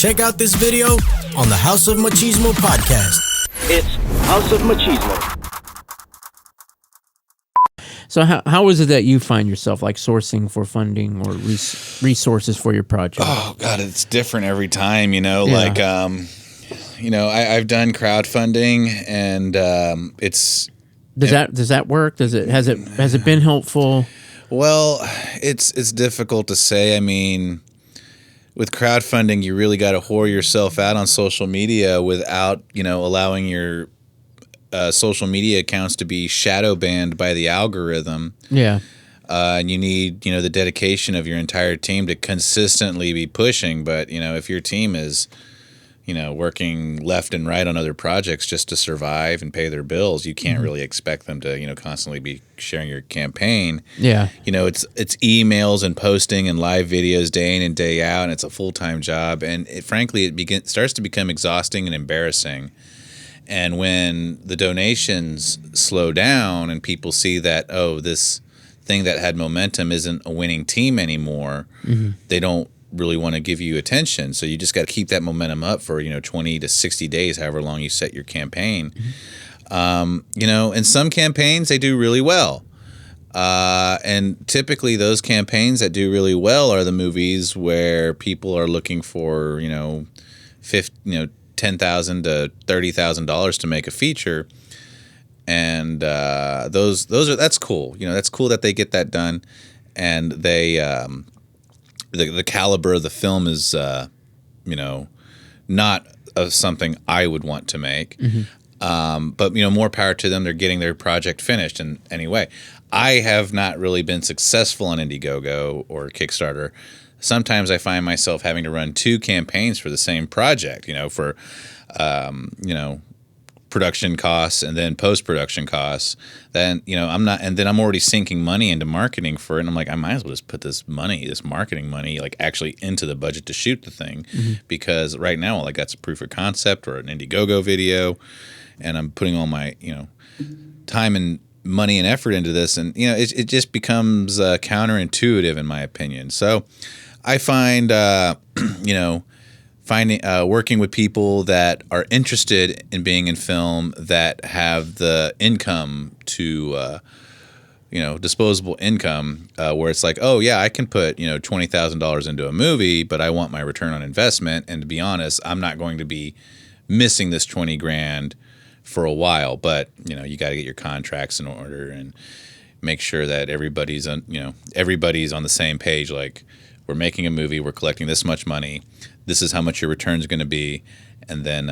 check out this video on the House of Machismo podcast. It's House of Machismo. So how is it that you find yourself like sourcing for funding or resources for your project? Oh God, it's different every time, like, I've done crowdfunding and it's. Does that work? Has it been helpful? Well, it's difficult to say. I mean, with crowdfunding, you really got to whore yourself out on social media without, allowing your social media accounts to be shadow banned by the algorithm. Yeah. And you need, the dedication of your entire team to consistently be pushing. But, if your team is, working left and right on other projects just to survive and pay their bills, you can't really expect them to, constantly be sharing your campaign. Yeah. It's emails and posting and live videos day in and day out, and it's a full-time job. And frankly, it starts to become exhausting and embarrassing. And when the donations slow down and people see that, this thing that had momentum isn't a winning team anymore, they don't really want to give you attention. So you just got to keep that momentum up for, 20 to 60 days, however long you set your campaign. In some campaigns, they do really well. And typically those campaigns that do really well are the movies where people are looking for, $10,000 to $30,000 to make a feature, and that's cool. That's cool that they get that done, and they the caliber of the film is not of something I would want to make, but more power to them. They're getting their project finished. And anyway, I have not really been successful on Indiegogo or Kickstarter. Sometimes I find myself having to run two campaigns for the same project, for, production costs and then post-production costs. Then, I'm already sinking money into marketing for it. And I'm like, I might as well just put this marketing money, like actually into the budget to shoot the thing. Because right now, all I got's a proof of concept or an Indiegogo video. And I'm putting all my, time and money and effort into this. And, it just becomes counterintuitive in my opinion. So I find, working with people that are interested in being in film, that have the income to, disposable income, where it's like, oh yeah, I can put, $20,000 into a movie, but I want my return on investment. And to be honest, I'm not going to be missing this 20 grand for a while, but you got to get your contracts in order and make sure that everybody's on the same page. Like, we're making a movie, we're collecting this much money, this is how much your return is going to be, and then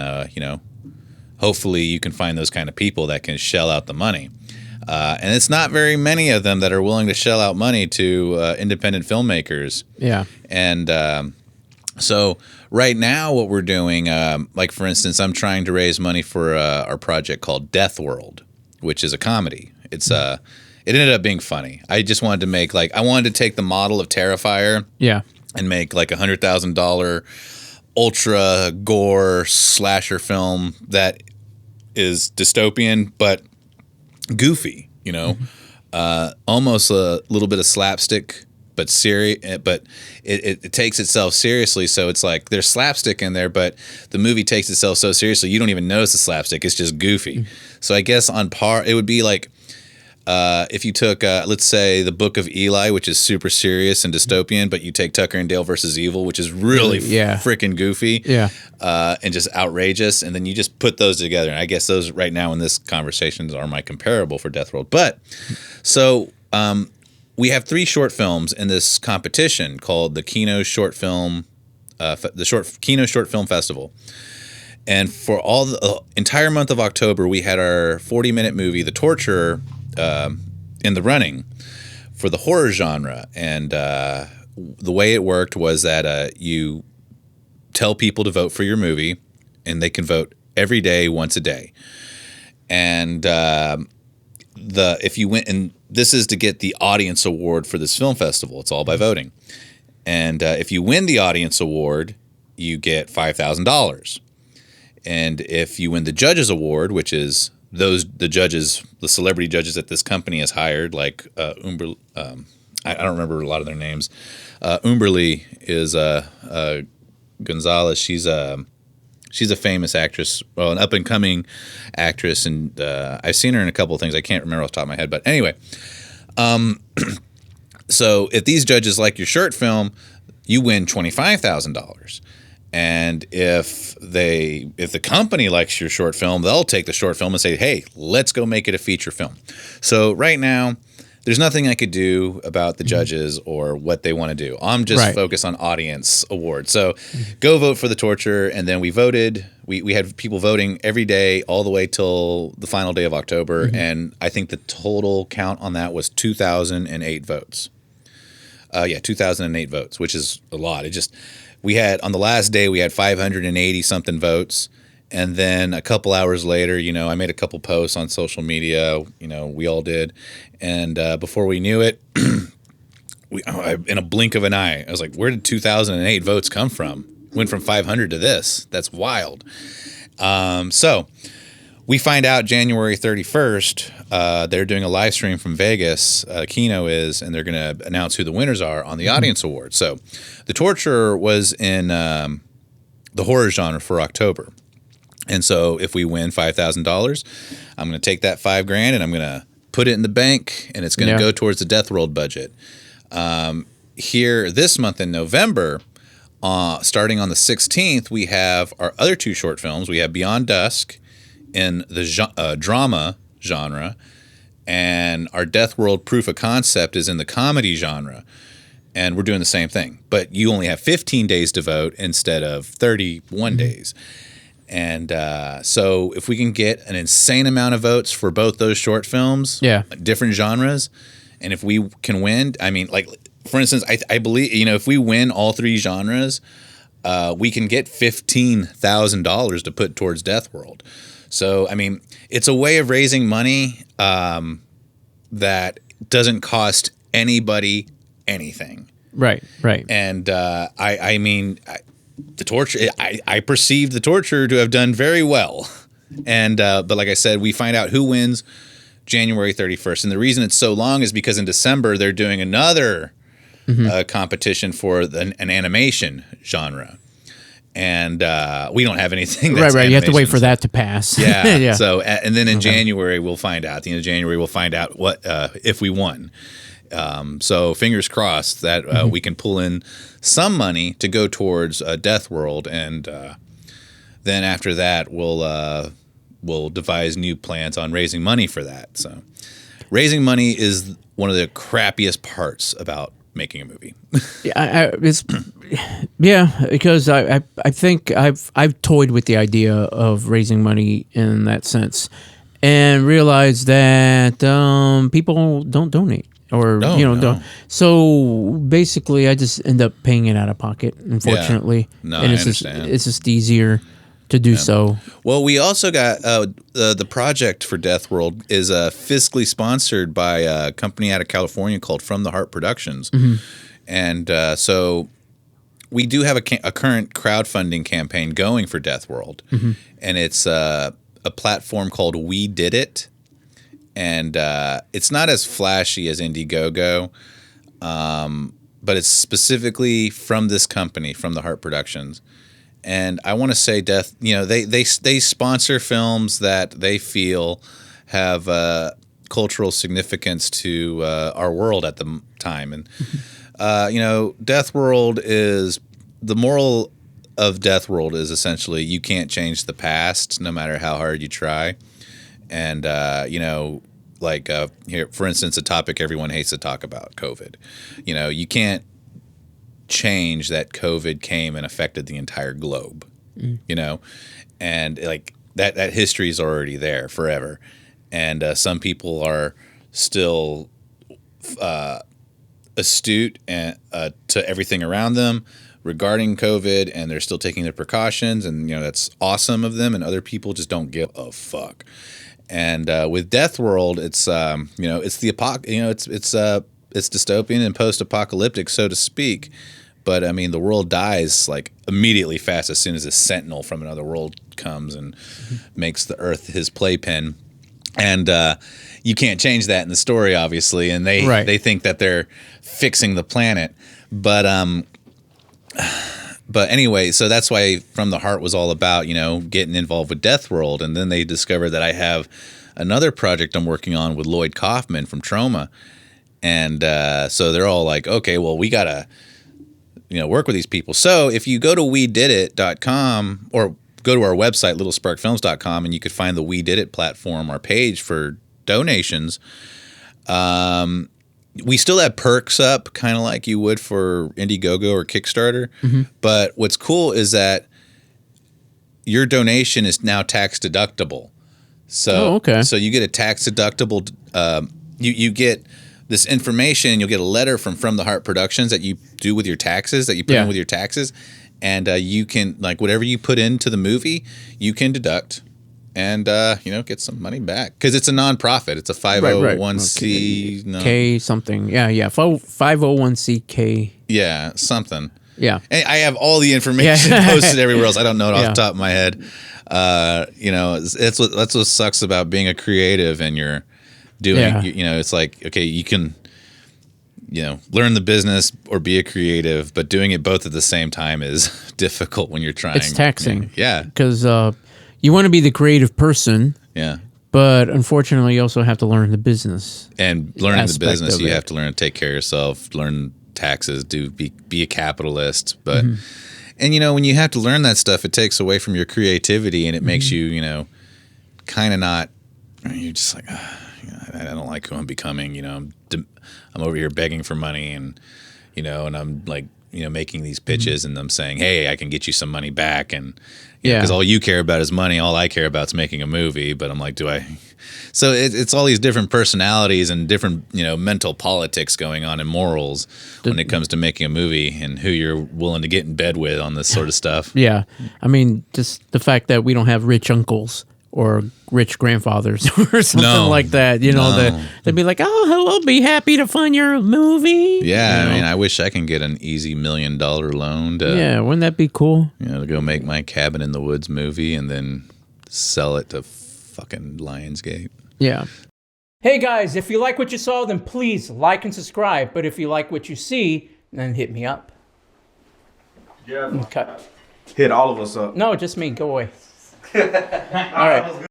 hopefully you can find those kind of people that can shell out the money. And it's not very many of them that are willing to shell out money to independent filmmakers. Yeah. And so right now what we're doing, like for instance, I'm trying to raise money for our project called Death World, which is a comedy. It's it ended up being funny. I just wanted to make I wanted to take the model of Terrifier, and make like $100,000 ultra gore slasher film that is dystopian but goofy. Almost a little bit of slapstick, but serious. But it takes itself seriously. So it's like there's slapstick in there, but the movie takes itself so seriously you don't even notice the slapstick. It's just goofy. So I guess on par, it would be like. If you took, let's say, the Book of Eli, which is super serious and dystopian, but you take Tucker and Dale versus Evil, which is really freaking goofy, and just outrageous, and then you just put those together. And I guess those right now in this conversation are my comparable for Death World. But so we have 3 short films in this competition called the Kino Short Film, Kino Short Film Festival. And for all the entire month of October, we had our 40-minute movie, The Torturer, in the running for the horror genre. And the way it worked was that you tell people to vote for your movie, and they can vote every day, once a day. And if you win, and this is to get the audience award for this film festival. It's all by voting. And if you win the audience award, you get $5,000. And if you win the judges award, which is the celebrity judges that this company has hired, like I don't remember a lot of their names. Umberly is Gonzalez. She's a famous actress, well, an up and coming actress, and I've seen her in a couple of things. I can't remember off the top of my head, but anyway. So if these judges like your short film, you win $25,000. And if the company likes your short film, they'll take the short film and say, hey, let's go make it a feature film. So right now, there's nothing I could do about the judges or what they want to do. I'm just focused on audience awards. So go vote for The Torture. And then we voted. We had people voting every day all the way till the final day of October. And I think the total count on that was 2,008 votes. 2,008 votes, which is a lot. We had, on the last day, we had 580 something votes. And then a couple hours later, I made a couple posts on social media, we all did. And before we knew it, in a blink of an eye, I was like, where did 2,008 votes come from? Went from 500 to this. That's wild. So we find out January 31st, they're doing a live stream from Vegas, Kino is, and they're going to announce who the winners are on the Audience Award. So The Torture was in the horror genre for October. And so if we win $5,000, I'm going to take that $5,000 and I'm going to put it in the bank, and it's going to go towards the Death World budget. Here this month in November, starting on the 16th, we have our other two short films. We have Beyond Dusk in the drama genre, and our Death World Proof of Concept is in the comedy genre. And we're doing the same thing. But you only have 15 days to vote instead of 31 days. And so if we can get an insane amount of votes for both those short films, different genres, and if we can win, I mean, like, for instance, I believe, if we win all three genres, we can get $15,000 to put towards Death World. So, I mean, it's a way of raising money that doesn't cost anybody anything. Right. And I mean... The Torture, I perceived The Torture to have done very well. And but like I said, we find out who wins January 31st. And the reason it's so long is because in December they're doing another competition for an animation genre. And we don't have anything that's right. You have to wait for that to pass. Yeah. So and then in January we'll find out. At the end of January we'll find out what if we won. So fingers crossed that we can pull in some money to go towards Death World, and then after that we'll devise new plans on raising money for that. So raising money is one of the crappiest parts about making a movie. Because I think I've toyed with the idea of raising money in that sense, and realized that people don't donate. Don't. So basically, I just end up paying it out of pocket, unfortunately. Yeah. No, and I understand. It's just easier to do so. Well, we also got the project for Death World is fiscally sponsored by a company out of California called From the Heart Productions. And so we do have a current crowdfunding campaign going for Death World. And it's a platform called We Did It. And it's not as flashy as Indiegogo, but it's specifically from this company, From the Heart Productions. And I want to say they sponsor films that they feel have cultural significance to our world at the time. And, Death World is – the moral of Death World is essentially you can't change the past no matter how hard you try. And, here, for instance, a topic everyone hates to talk about, COVID. You can't change that COVID came and affected the entire globe, and like that history is already there forever. And some people are still astute and to everything around them regarding COVID, and they're still taking their precautions, and that's awesome of them. And other people just don't give a fuck. And with Death World, it's it's the it's dystopian and post-apocalyptic, so to speak. But I mean, the world dies like immediately fast as soon as a sentinel from another world comes and makes the Earth his playpen. And you can't change that in the story, obviously. And they think that they're fixing the planet, but But anyway, so that's why From the Heart was all about, getting involved with Death World. And then they discovered that I have another project I'm working on with Lloyd Kaufman from Trauma. And so they're all like, okay, well, we got to, work with these people. So if you go to wedidit.com or go to our website, littlesparkfilms.com, and you could find the We Did It platform, our page for donations. We still have perks up, kind of like you would for Indiegogo or Kickstarter. Mm-hmm. But what's cool is that your donation is now tax deductible. So, okay. So you get a tax deductible. You get this information. You'll get a letter from the Heart Productions that you do with your taxes, that you put in with your taxes, and you can, like, whatever you put into the movie, you can deduct. And get some money back because it's a nonprofit. It's a 501c K something. Yeah, 501c. Yeah, something. Yeah, and I have all the information posted everywhere else. I don't know it off the top of my head. That's what sucks about being a creative and you're doing. It's like, okay, you can learn the business or be a creative, but doing it both at the same time is difficult when you're trying. It's taxing. Yeah, because. You want to be the creative person, but unfortunately, you also have to learn the business. And learning the business, you have to learn to take care of yourself, learn taxes, be a capitalist. But and when you have to learn that stuff, it takes away from your creativity, and it makes you, kind of not. You're just like, I don't like who I'm becoming. I'm over here begging for money, and and I'm like, making these pitches, and I'm saying, hey, I can get you some money back, and. Because all you care about is money. All I care about is making a movie. But I'm like, do I? So it's all these different personalities and different, mental politics going on and morals when it comes to making a movie and who you're willing to get in bed with on this sort of stuff. Yeah. I mean, just the fact that we don't have rich uncles or rich grandfathers or something like that. They'd be like, oh, I'll be happy to fund your movie. Yeah, I mean, I wish I can get an easy $1 million loan to wouldn't that be cool? To go make my Cabin in the Woods movie and then sell it to fucking Lionsgate. Yeah. Hey guys, if you like what you saw, then please like and subscribe. But if you like what you see, then hit me up. Yeah. Okay. Hit all of us up. No, just me. Go away. All right.